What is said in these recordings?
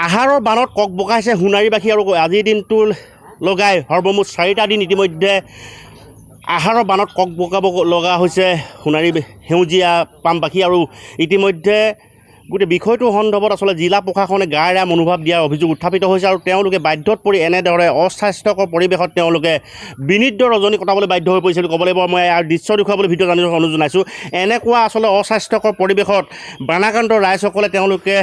আহাৰৰ বানত কক বকাইছে সোণাৰীবাসী আৰু আজিৰ দিনটো লগাই সৰ্বমুঠ 4টা দিন ইতিমধ্যে আহাৰৰ বানত কক বকাব লগা হৈছে সোণাৰী সেউজীয়া পামবাসী আৰু ইতিমধ্যে গোটেই বিষয়টো সন্দৰ্ভত আচলতে জিলা প্ৰশাসনে গাঁৱৰীয়া মনোভাৱ দিয়াৰ অভিযোগ উত্থাপিত হৈছে আৰু তেওঁলোকে বাধ্যত পৰি এনেদৰে অস্বাস্থ্যকৰ পৰিৱেশত তেওঁলোকে বিনিদ্ৰ ৰজনী কটাবলৈ বাধ্য হৈ পৰিছিল ক'ব লাগিব। মই ইয়াৰ দৃশ্য দেখুৱাবলৈ ভিডিঅ' জানিব অনুৰোধ জনাইছোঁ। এনেকুৱা আচলতে অস্বাস্থ্যকৰ পৰিৱেশত বানাকান্ত ৰাইজসকলে তেওঁলোকে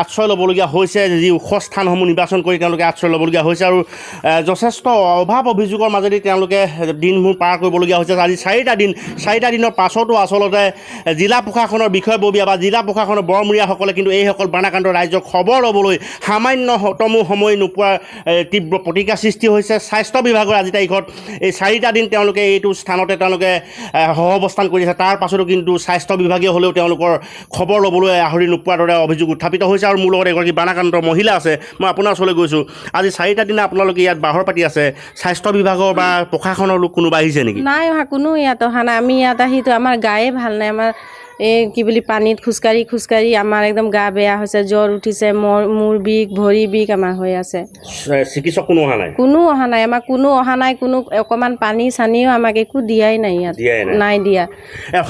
আশ্ৰয় ল'বলগীয়া হৈছে, যি ওখ স্থানসমূহ নিৰ্বাচন কৰি তেওঁলোকে আশ্ৰয় ল'বলগীয়া হৈছে আৰু যথেষ্ট অভাৱ অভিযোগৰ মাজেদি তেওঁলোকে দিনবোৰ পাৰ কৰিবলগীয়া হৈছে। আজি 4টা দিনৰ পাছতো আচলতে জিলা প্ৰশাসনৰ বিষয়ববীয়া বা জিলা প্ৰশাসনৰ বৰমূৰীয়াসকলে কিন্তু এইসকল বানাকান্ত ৰাইজক খবৰ ল'বলৈ সামান্যতমো সময় নোপোৱাৰ তীব্ৰ প্ৰতিক্ৰিয়া সৃষ্টি হৈছে। স্বাস্থ্য বিভাগৰ আজি তাৰিখত এই 4টা দিন তেওঁলোকে এইটো স্থানতে তেওঁলোকে সহাৱস্থান কৰি আছে। তাৰ পাছতো কিন্তু স্বাস্থ্য বিভাগে হ'লেও তেওঁলোকৰ খবৰ ল'বলৈ আহৰি নোপোৱাৰ দৰে অভিযোগ উত্থাপিত হৈছে। আৰু মোৰ লগত এগৰাকী বানাকান্ত মহিলা আছে, মই আপোনাৰ ওচৰলৈ গৈছোঁ। আজি 4টা দিনা আপোনালোকে ইয়াত বাহৰ পাতি আছে, স্বাস্থ্য বিভাগৰ বা প্ৰশাসনৰ লোক কোনোবা আহিছে নেকি? নাই অহা, কোনো ইয়াত অহা নাই। আমি ইয়াত আহিতো আমাৰ গায়ে ভাল নাই। আমাৰ এই কি বুলি পানীত খোজকাঢ়ি আমাৰ একদম গা বেয়া হৈছে, জ্বৰ উঠিছে, মূৰ বিষ, ভৰি বিষ আমাৰ হৈ আছে। চিকিৎসক কোনো অহা নাই? কোনো অহা নাই, আমাক কোনো অহা নাই। কোনো অকণমান পানী চানীও আমাক একো দিয়াই নাই ইয়াত, নাই দিয়া।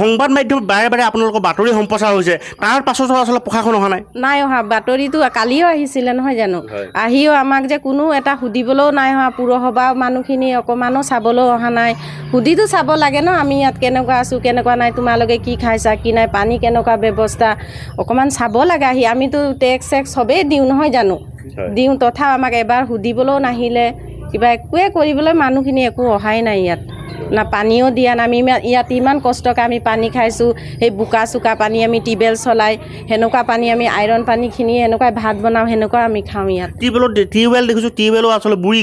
সংবাদ মাধ্যমত বাৰে বাৰে আপোনালোকৰ বাতৰি সম্প্ৰচাৰ হৈছে, তাৰ পাছতো আচলতে প্ৰশাসন অহা নাই? নাই অহা। বাতৰিটো কালিও আহিছিলে নহয় জানো, আহিও আমাক যে কোনো এটা সুধিবলৈও নাই অহা। পুৰসভা মানুহখিনি অকণমানো চাবলৈও অহা নাই। সুধিতো চাব লাগে ন, আমি ইয়াত কেনেকুৱা আছোঁ কেনেকুৱা নাই, তোমালোকে কি খাইছা কি নাই, পানী কেনেকুৱা ব্যৱস্থা, অকণমান চাব লাগে আহি। আমিতো টেক্স চেক্স চবেই দিওঁ নহয় জানো, দিওঁ, তথাও আমাক এবাৰ সুধিবলৈও নাহিলে। কিবা একোৱে কৰিবলৈ মানুহখিনি একো অহাই নাই ইয়াত, না পানীও দিয়া নাই। আমি ইয়াত ইমান কষ্টকৈ আমি পানী খাইছোঁ, সেই বোকা চোকা পানী আমি টিউবেল চলাই, সেনেকুৱা পানী আমি আইৰণ পানীখিনি এনেকুৱাই ভাত বনাওঁ, সেনেকুৱা আমি খাওঁ ইয়াত। টিউবেল দেখিছোঁ, টিউবেলো আচলতে বুৰি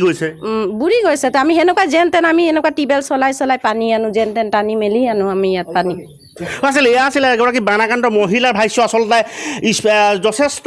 গৈছে। তো আমি সেনেকুৱা যেন তেন আমি এনেকুৱা টিউবেল চলাই পানী আনো, যেন তেন টানি মেলি আনো আমি ইয়াত পানী। এয়া আছিলে এগৰাকী বানাকান্ত মহিলাৰ ভাষ্য। আচলতে যথেষ্ট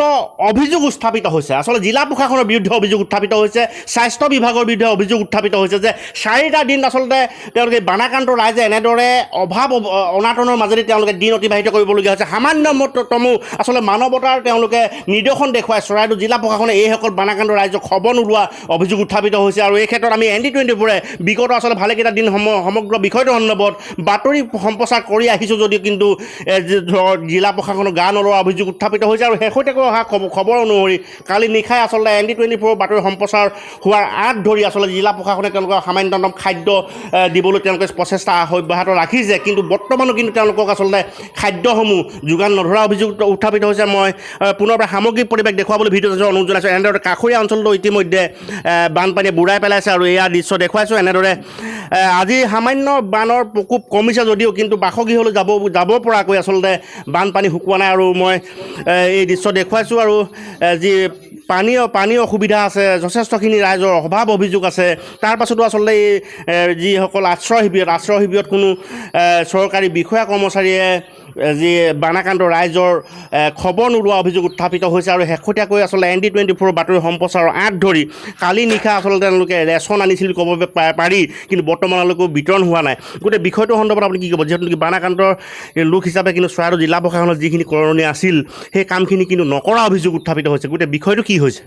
অভিযোগ উত্থাপিত হৈছে, আচলতে জিলা প্ৰশাসনৰ বিৰুদ্ধে অভিযোগ উত্থাপিত হৈছে, স্বাস্থ্য বিভাগৰ বিৰুদ্ধে অভিযোগ উত্থাপিত হৈছে যে 4টা দিন আচলতে তেওঁলোকে বানাকান্ত ৰাইজে এনেদৰে অভাৱ অনাটনৰ মাজেদি তেওঁলোকে দিন অতিবাহিত কৰিবলগীয়া হৈছে। সামান্যতমো আচলতে মানৱতাৰ তেওঁলোকে নিদৰ্শন দেখুৱাই চৰাইদেউ জিলা প্ৰশাসনে এইসকল বানাকান্ত ৰাইজক খবৰ নোলোৱা অভিযোগ উত্থাপিত হৈছে। আৰু এই ক্ষেত্ৰত আমি ND24 বিগত আচলতে ভালেকেইটা দিন সমগ্ৰ বিষয়টো সন্দৰ্ভত বাতৰি সম্প্ৰচাৰ কৰি আহিছোঁ যদিও কিন্তু জিলা প্ৰশাসনৰ গা নলোৱা অভিযোগ উত্থাপিত হৈছে। আৰু শেহতীয়াকৈ অহা খবৰ অনুসৰি কালি নিশাই আচলতে ND24 বাতৰি সম্প্ৰচাৰ হোৱাৰ আগ ধৰি আচলতে জিলা প্ৰশাসনে তেওঁলোকৰ সামান্যতম খাদ্য দিবলৈ তেওঁলোকে প্ৰচেষ্টা অব্যাহত ৰাখিছে, কিন্তু বৰ্তমানো কিন্তু তেওঁলোকক আচলতে খাদ্যসমূহ যোগান নধৰা অভিযোগ উত্থাপিত হৈছে। মই পুনৰবাৰ সামগ্ৰিক পৰিৱেশ দেখুৱাবলৈ ভিডিঅ' অনুৰোধ জনাইছোঁ। এনেদৰে কাষৰীয়া অঞ্চলটো ইতিমধ্যে বানপানীয়ে বুৰাই পেলাইছে আৰু এয়া দৃশ্য দেখুৱাইছোঁ। এনেদৰে আজি সামান্য বানৰ প্ৰকোপ কমিছে যদিও কিন্তু বাসগৃহলৈ যাব পৰাকৈ আচলতে বানপানী শুকোৱা নাই। আৰু মই এই দৃশ্য দেখুৱাইছোঁ। আৰু যি পানীৰ অসুবিধা আছে, যথেষ্টখিনি ৰাইজৰ অভাৱ অভিযোগ আছে। তাৰ পাছতো আচলতে এই যিসকল আশ্ৰয় শিবিৰত কোনো চৰকাৰী বিষয়া কৰ্মচাৰীয়ে যি বানাকান্ত ৰাইজৰ খবৰ নোলোৱা অভিযোগ উত্থাপিত হৈছে। আৰু শেহতীয়াকৈ আচলতে ND24 বাতৰি সম্প্ৰচাৰৰ আগ ধৰি কালি নিশা আচলতে তেওঁলোকে ৰেচন আনিছিল ক'ব পাৰি, কিন্তু বৰ্তমানলৈকে বিতৰণ হোৱা নাই। গোটেই বিষয়টো সন্দৰ্ভত আপুনি কি ক'ব? যিহেতু নেকি বানাকান্তৰ লোক হিচাপে কিন্তু চৰাইদেউ জিলা প্ৰশাসনৰ যিখিনি কৰণীয় আছিল সেই কামখিনি কিন্তু নকৰা অভিযোগ উত্থাপিত হৈছে। গোটেই বিষয়টো কি হৈছে?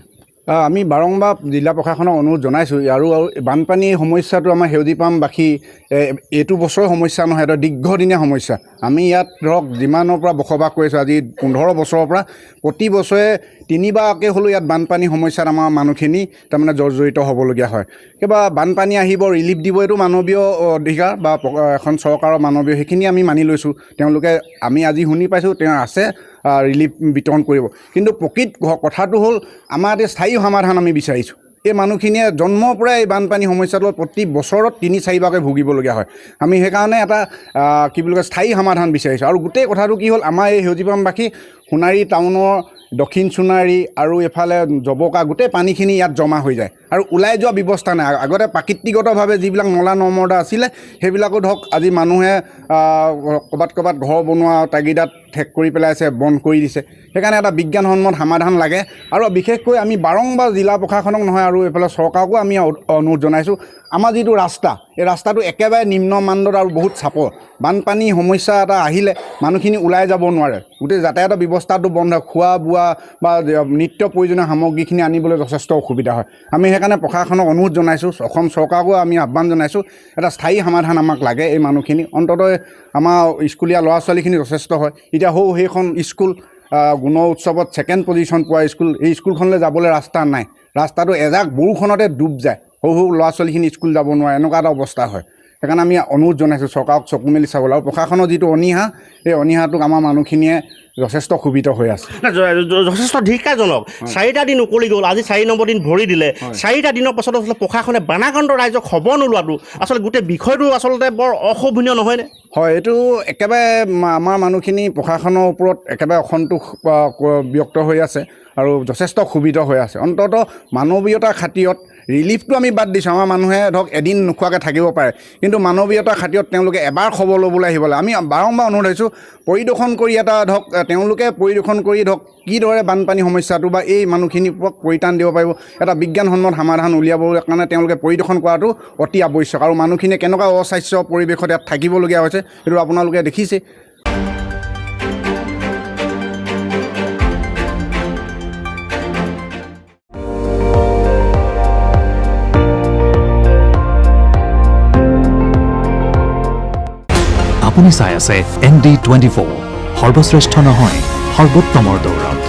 আমি বাৰম্বাৰ জিলা প্ৰশাসনক অনুৰোধ জনাইছোঁ। আৰু বানপানীৰ সমস্যাটো আমাৰ সেউজীপামবাসী এইটো বছৰৰ সমস্যা নহয়, এটা দীৰ্ঘদিনীয়া সমস্যা। আমি ইয়াত ধৰক যিমানৰ পৰা বসবাস কৰিছোঁ, আজি 15 বছৰৰ পৰা প্ৰতি বছৰে 3বাৰকৈ হ'লেও ইয়াত বানপানী সমস্যাত আমাৰ মানুহখিনি তাৰমানে জৰ্জৰিত হ'বলগীয়া হয়। কিবা বানপানী আহিব, ৰিলিফ দিব, এইটো মানৱীয় অধিকাৰ বা এখন চৰকাৰৰ মানৱীয়, সেইখিনি আমি মানি লৈছোঁ। তেওঁলোকে আমি আজি শুনি পাইছোঁ তেওঁ আছে ৰিলিফ বিতৰণ কৰিব, কিন্তু প্ৰকৃত কথাটো হ'ল আমাৰ এতিয়া স্থায়ী সমাধান আমি বিচাৰিছোঁ। এই মানুহখিনিয়ে জন্মৰ পৰাই এই বানপানী সমস্যাটো প্ৰতি বছৰত 3-4বাৰকৈ ভুগিবলগীয়া হয়। আমি সেইকাৰণে এটা কি বুলি কয় স্থায়ী সমাধান বিচাৰিছোঁ। আৰু গোটেই কথাটো কি হ'ল, আমাৰ এই সেউজীপামবাসী সোণাৰী টাউনৰ দক্ষিণ সোণাৰী আৰু এফালে জবকা গোটেই পানীখিনি ইয়াত জমা হৈ যায় আৰু ওলাই যোৱা ব্যৱস্থা নাই। আগতে প্ৰাকৃতিকভাৱে যিবিলাক নলা নৰ্দমা আছিলে সেইবিলাকো ধৰক আজি মানুহে ক'ৰবাত ঘৰ বনোৱা তাগিদাত ঠেক কৰি পেলাইছে, বন্ধ কৰি দিছে। সেইকাৰণে এটা বিজ্ঞানসন্মত সমাধান লাগে। আৰু বিশেষকৈ আমি বাৰম্বাৰ জিলা প্ৰশাসনক নহয় আৰু এইফালে চৰকাৰকো আমি অনুৰোধ জনাইছোঁ, আমাৰ যিটো ৰাস্তা এই ৰাস্তাটো একেবাৰে নিম্ন মানদণ্ড আৰু বহুত চাপৰ বানপানী সমস্যা এটা আহিলে মানুহখিনি ওলাই যাব নোৱাৰে গোটেই যাতায়াতৰ ব্যৱস্থাটো বন্ধ খোৱা বোৱা বা নিত্য প্ৰয়োজনীয় সামগ্ৰীখিনি আনিবলৈ যথেষ্ট অসুবিধা হয় আমি সেইকাৰণে প্ৰশাসনক অনুৰোধ জনাইছোঁ অসম চৰকাৰকো আমি আহ্বান জনাইছোঁ এটা স্থায়ী সমাধান আমাক লাগে এই মানুহখিনি অন্ততঃ আমাৰ স্কুলীয়া ল'ৰা ছোৱালীখিনি যথেষ্ট হয় এতিয়া সেইখন স্কুল গুণ উৎসৱত ছেকেণ্ড পজিশ্যন পোৱা স্কুল এই স্কুলখনলৈ যাবলৈ ৰাস্তা নাই ৰাস্তাটো এজাক বৰষুণতে ডুব যায় সৰু ল'ৰা ছোৱালীখিনি স্কুল যাব নোৱাৰে এনেকুৱা এটা অৱস্থা হয় সেইকাৰণে আমি অনুৰোধ জনাইছোঁ চৰকাৰক চকু মেলি চাবলৈ আৰু প্ৰশাসনৰ যিটো অনীহা এই অনীহাটোক আমাৰ মানুহখিনিয়ে যথেষ্ট ক্ষোভিত হৈ আছে যথেষ্ট ধিক্কাৰজনক 4টা দিন উকলি গ'ল আজি 4 নম্বৰ দিন ভৰি দিলে 4টা দিনৰ পাছত আচলতে প্ৰশাসনে বানাকান্ত ৰাইজক খবৰ নোলোৱাটো আচলতে গোটেই বিষয়টো আচলতে বৰ অশোভনীয় নহয়নে হয় এইটো একেবাৰে আমাৰ মানুহখিনি প্ৰশাসনৰ ওপৰত একেবাৰে অসন্তোষ ব্যক্ত হৈ আছে আৰু যথেষ্ট ক্ষোভিত হৈ আছে অন্ততঃ মানৱীয়তাৰ খাতিৰত ৰিলিফটো আমি বাদ দিছোঁ আমাৰ মানুহে ধৰক এদিন নোখোৱাকৈ থাকিব পাৰে কিন্তু মানৱীয়তাৰ খাতিৰত তেওঁলোকে এবাৰ খবৰ ল'বলৈ আহিবলৈ আমি বাৰম্বাৰ অনুৰোধ কৰিছোঁ পৰিদৰ্শন কৰি এটা ধৰক তেওঁলোকে পৰিদৰ্শন কৰি ধৰক কিদৰে বানপানী সমস্যাটো বা এই মানুহখিনিৰ ওপৰত পৰিত্ৰাণ দিব পাৰিব এটা বিজ্ঞানসন্মত সমাধান উলিয়াবৰ কাৰণে তেওঁলোকে পৰিদৰ্শন কৰাটো অতি আৱশ্যক আৰু মানুহখিনিয়ে কেনেকুৱা অস্বাস্থ্য পৰিৱেশত ইয়াত থাকিবলগীয়া হৈছে সেইটো আপোনালোকে দেখিছে আপুনি চাই আছে ND24 সৰ্বশ্ৰেষ্ঠ নহয় সৰ্বোত্তমৰ দৌৰত